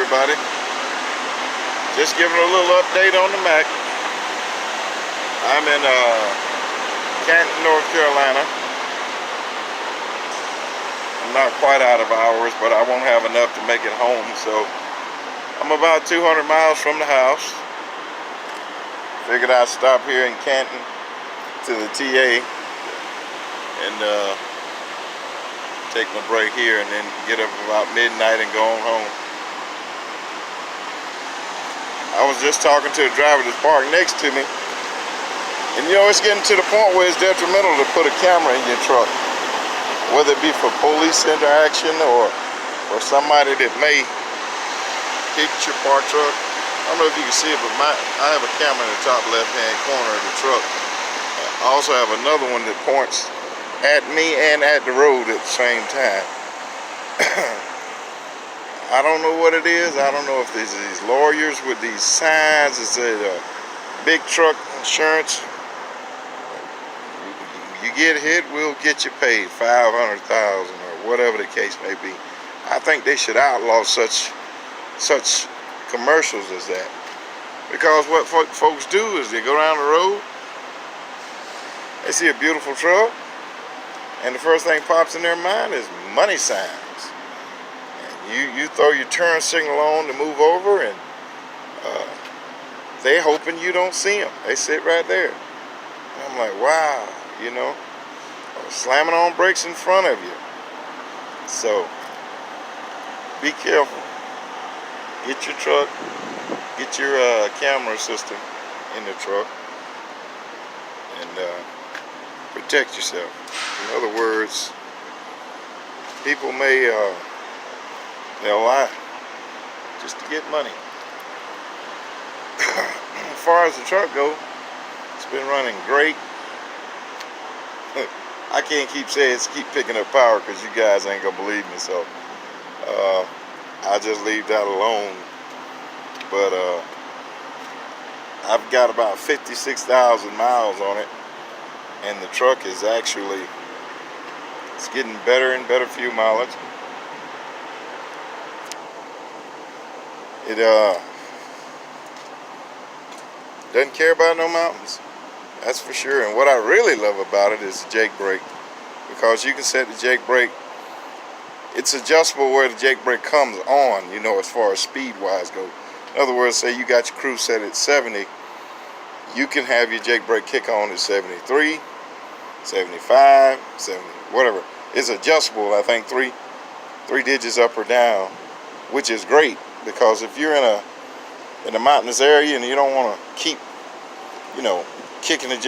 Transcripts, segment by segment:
everybody. Just giving a little update on the Mack. I'm in Canton, North Carolina. I'm not quite out of hours, but I won't have enough to make it home, so I'm about 200 miles from the house. Figured I'd stop here in Canton to the TA and take my break here and then get up about midnight and go on home. I was just talking to a driver that's parked next to me, and you know, it's getting to the point where it's detrimental to put a camera in your truck, whether it be for police interaction or somebody that may hit your parked truck. I don't know if you can see it, but I have a camera in the top left-hand corner of the truck. I also have another one that points at me and at the road at the same time. I don't know what it is. I don't know if there's these lawyers with these signs that say big truck insurance. You get hit, we'll get you paid $500,000 or whatever the case may be. I think they should outlaw such commercials as that, because what folks do is they go down the road, they see a beautiful truck, and the first thing pops in their mind is money signs. And you throw your turn signal on to move over, and they hoping you don't see them. They sit right there. And I'm like, wow, you know, slamming on brakes in front of you. So be careful. Get your truck, get your camera system in the truck, and protect yourself. In other words, people may they'll lie just to get money. As far as the truck goes, it's been running great. I can't keep saying it's keep picking up power because you guys ain't gonna believe me, so I'll just leave that alone. But I've got about 56,000 miles on it, and the truck is actually, it's getting better and better fuel mileage. It doesn't care about no mountains, that's for sure. And what I really love about it is the jake brake, because you can set the jake brake. It's adjustable where the jake brake comes on, you know, as far as speed wise goes. In other words, say you got your cruise set at 70, you can have your jake brake kick on at 73, 75, 70, whatever. It's adjustable, I think three digits up or down, which is great, because if you're in a mountainous area and you don't want to keep, you know, kicking the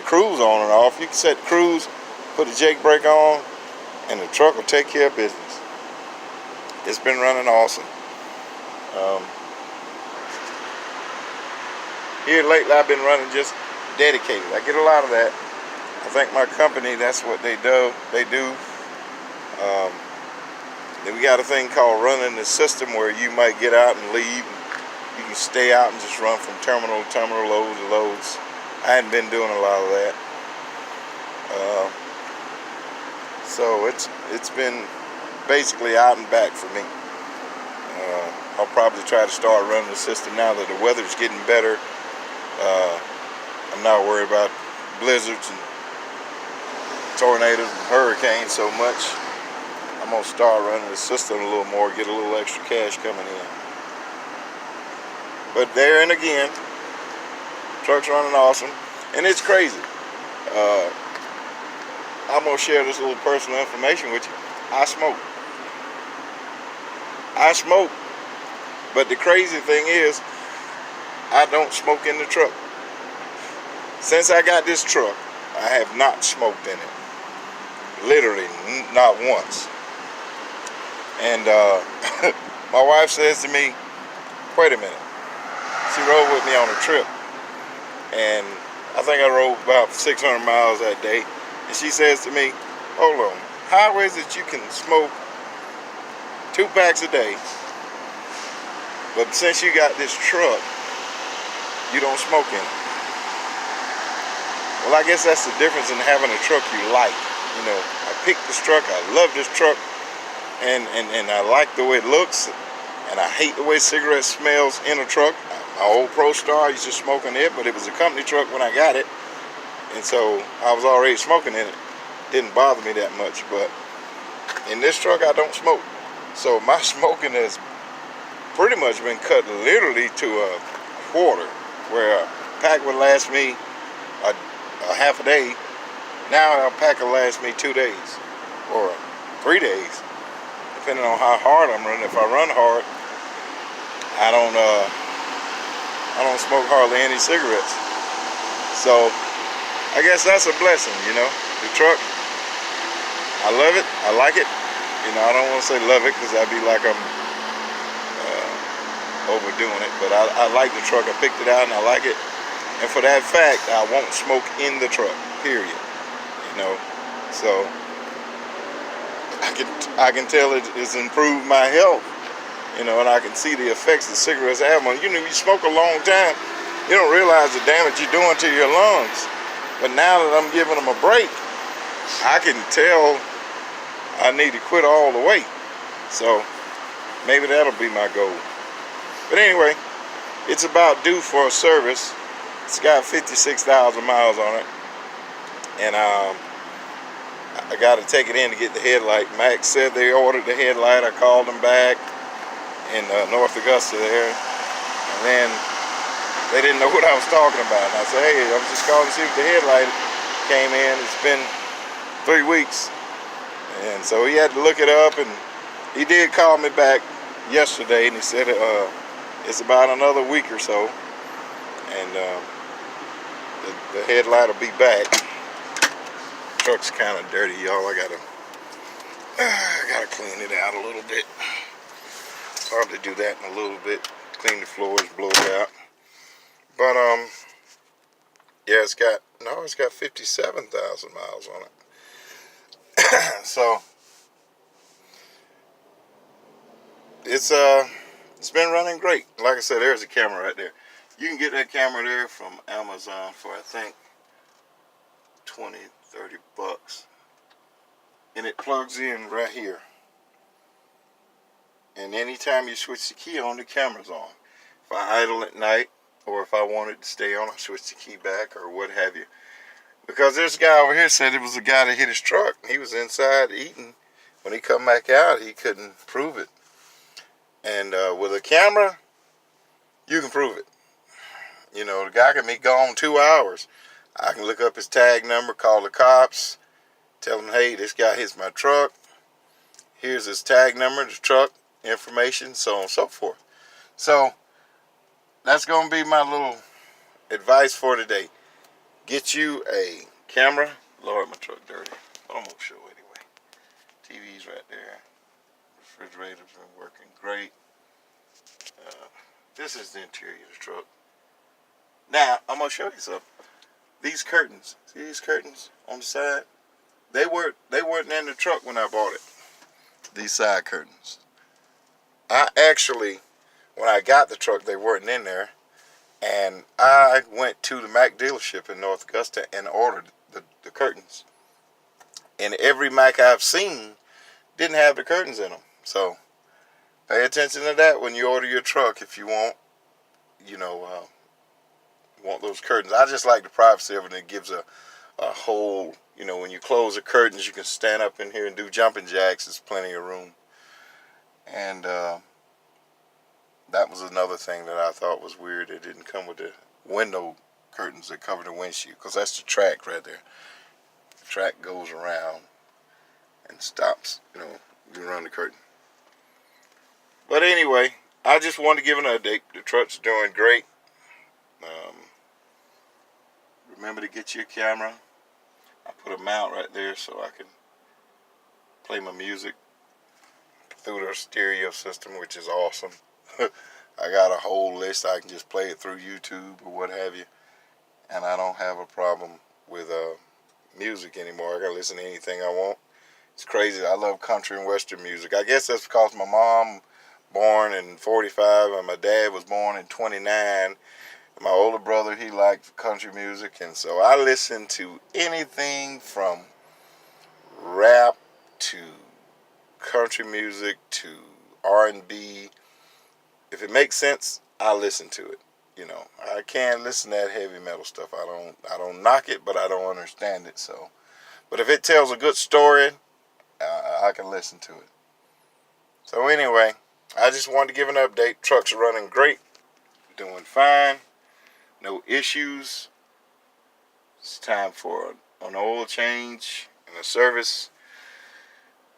cruise on and off, you can set the cruise, put the jake brake on, and the truck will take care of business. It's been running awesome. Here lately I've been running just dedicated. I get a lot of that. I think my company, that's what they do. Then we got a thing called running the system, where you might get out and leave. You can stay out and just run from terminal to terminal, load to loads. I hadn't been doing a lot of that. So it's been basically out and back for me. I'll probably try to start running the system now that the weather's getting better. I'm not worried about blizzards and tornadoes and hurricanes so much. I'm gonna start running the system a little more, get a little extra cash coming in. But there and again, truck's running awesome, and it's crazy. I'm gonna share this little personal information with you. I smoke, but the crazy thing is, I don't smoke in the truck. Since I got this truck, I have not smoked in it. Literally, not once. And my wife says to me, wait a minute. She rode with me on a trip, and I think I rode about 600 miles that day. And she says to me, hold on, how is it you can smoke 2 packs a day, but since you got this truck, you don't smoke in it? Well, I guess that's the difference in having a truck you like. You know, I picked this truck, I love this truck, and I like the way it looks. And I hate the way cigarette smells in a truck. My old Pro Star, I used to smoking it, but it was a company truck when I got it. And so I was already smoking in it. Didn't bother me that much. But in this truck, I don't smoke. So my smoking has pretty much been cut literally to a quarter. Where a pack would last me a half a day. Now a pack will last me 2 days. Or 3 days. Depending on how hard I'm running. If I run hard, I don't smoke hardly any cigarettes. So I guess that's a blessing, you know. The truck, I love it. I like it. You know, I don't want to say love it because I'd be like I'm overdoing it. But I like the truck. I picked it out and I like it. And for that fact, I won't smoke in the truck. Period. You know. So I can tell it's improved my health. You know, and I can see the effects that cigarettes have on you. You know, you smoke a long time, you don't realize the damage you're doing to your lungs. But now that I'm giving them a break, I can tell I need to quit all the way. So maybe that'll be my goal. But anyway, it's about due for a service. It's got 56,000 miles on it. And I got to take it in to get the headlight. Mack said they ordered the headlight. I called them back in North Augusta there, and then they didn't know what I was talking about. And I said, hey, I was just calling to see if the headlight came in. It's been 3 weeks. And so he had to look it up, and he did call me back yesterday, and he said it's about another week or so, and the headlight will be back. Truck's kind of dirty, y'all. I gotta clean it out a little bit. Probably do that in a little bit. Clean the floors, blow it out. But yeah, it's got 57,000 miles on it. So it's been running great. Like I said, there's a camera right there. You can get that camera there from Amazon for I think 20, 30 bucks. And it plugs in right here. And anytime you switch the key on, the camera's on. If I idle at night, or if I want it to stay on, I switch the key back, or what have you. Because this guy over here said it was a guy that hit his truck. He was inside eating. When he come back out, he couldn't prove it. And with a camera, you can prove it. You know, the guy can be gone 2 hours. I can look up his tag number, call the cops, tell them, hey, this guy hits my truck. Here's his tag number, the truck information, so on and so forth. So that's going to be my little advice for today. Get you a camera. Lord, my truck dirty. But I'm going to show anyway. TV's right there. Refrigerator's been working great. This is the interior of the truck. Now, I'm going to show you something. These curtains. See these curtains on the side? They weren't in the truck when I bought it. These side curtains. I actually, when I got the truck, they weren't in there. And I went to the Mack dealership in North Augusta and ordered the curtains. And every Mack I've seen didn't have the curtains in them. So pay attention to that when you order your truck if you want, want those curtains. I just like the privacy of it. It gives a whole, when you close the curtains, you can stand up in here and do jumping jacks. There's plenty of room. And that was another thing that I thought was weird. It didn't come with the window curtains that cover the windshield, because that's the track right there. The track goes around and stops, you run the curtain. But anyway, I just wanted to give an update. The truck's doing great. Remember to get your camera. I put a mount right there so I can play my music through the stereo system, which is awesome. I got a whole list. I can just play it through YouTube or what have you, and I don't have a problem with music anymore. I can listen to anything I want. It's crazy. I love country and western music. I guess that's because my mom born in 45 and my dad was born in 29. My older brother, he liked country music, and so I listen to anything from rap to country music to R&B If it makes sense, I listen to it. I can't listen to that heavy metal stuff. I don't knock it, but I don't understand it. So, but if it tells a good story, I can listen to it. So anyway, I just wanted to give an update. Trucks are running great, doing fine, no issues. It's time for an oil change and a service.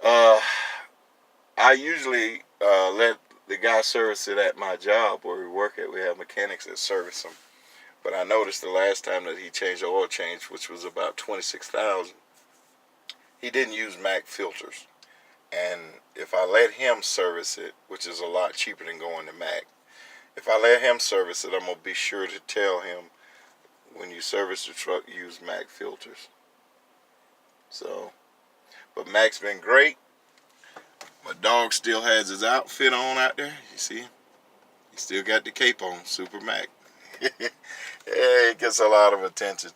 I usually let the guy service it at my job where we work at. We have mechanics that service them. But I noticed the last time that he changed the oil change, which was about $26,000, he didn't use Mack filters. And if I let him service it, which is a lot cheaper than going to Mack, if I let him service it, I'm going to be sure to tell him, when you service the truck, use Mack filters. So, but Mack's been great. My dog still has his outfit on out there. You see him? He still got the cape on, Super Mack. Yeah, it gets a lot of attention.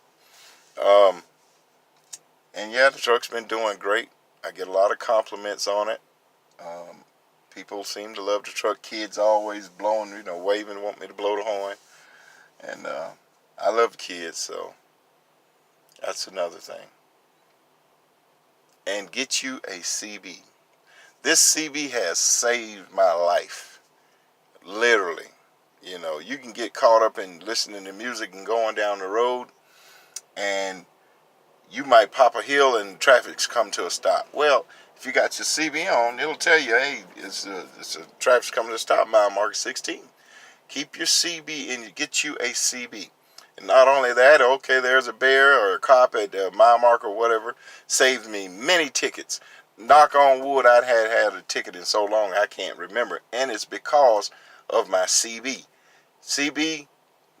And yeah, the truck's been doing great. I get a lot of compliments on it. People seem to love the truck. Kids always blowing, waving, want me to blow the horn. And I love kids, so that's another thing. And get you a CB. This CB has saved my life. Literally. You can get caught up in listening to music and going down the road, and you might pop a hill and traffic's come to a stop. Well, if you got your CB on, it'll tell you, hey, it's a traffic's coming to a stop, mile marker 16. Keep your CB and get you a CB. And not only that, okay, there's a bear or a cop at mile marker or whatever, saved me many tickets. Knock on wood, I'd had a ticket in so long I can't remember. And it's because of my CB. CB,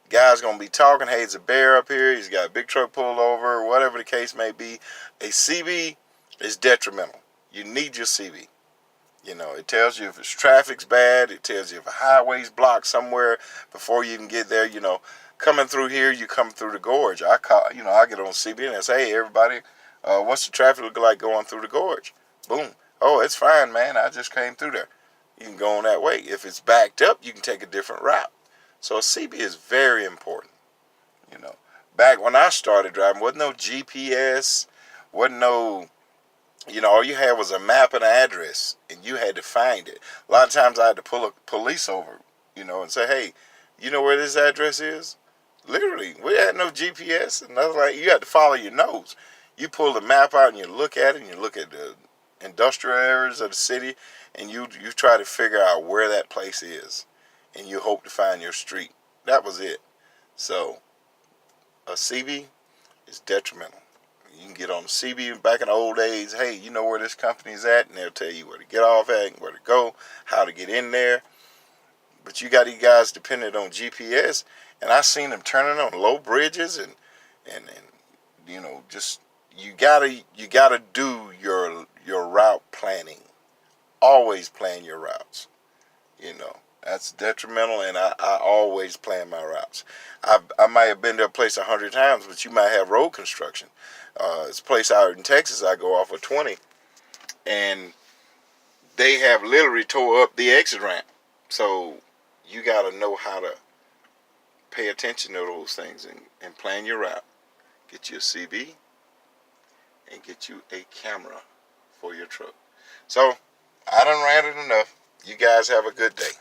guy's going to be talking, hey, it's a bear up here, he's got a big truck pulled over, whatever the case may be. A CB is detrimental. You need your CB. It tells you if it's traffic's bad, it tells you if a highway's blocked somewhere before you can get there. Coming through here, you come through the gorge. I get on CB and I say, hey, everybody, what's the traffic look like going through the gorge? Boom. Oh, it's fine, man, I just came through there. You can go on that way. If it's backed up, you can take a different route. So a CB is very important. Back when I started driving, wasn't no GPS, wasn't no, all you had was a map and an address, and you had to find it. A lot of times I had to pull a police over, and say, hey, you know where this address is? Literally, we had no GPS, and nothing like. You had to follow your nose. You pull the map out and you look at it, and you look at the industrial areas of the city, and you try to figure out where that place is, and you hope to find your street. That was it. So a CB is detrimental. You can get on the CB back in the old days. Hey, you know where this company's at, and they'll tell you where to get off at, where to go, how to get in there. But you got these guys dependent on GPS, and I seen them turning on low bridges, and just you gotta do your route planning. Always plan your routes. That's detrimental, and I always plan my routes. I might have been to a place 100 times, but you might have road construction. It's a place out in Texas. I go off of 20, and they have literally tore up the exit ramp. So you got to know how to pay attention to those things and plan your route. Get you a CB and get you a camera for your truck. So I done ranted enough. You guys have a good day.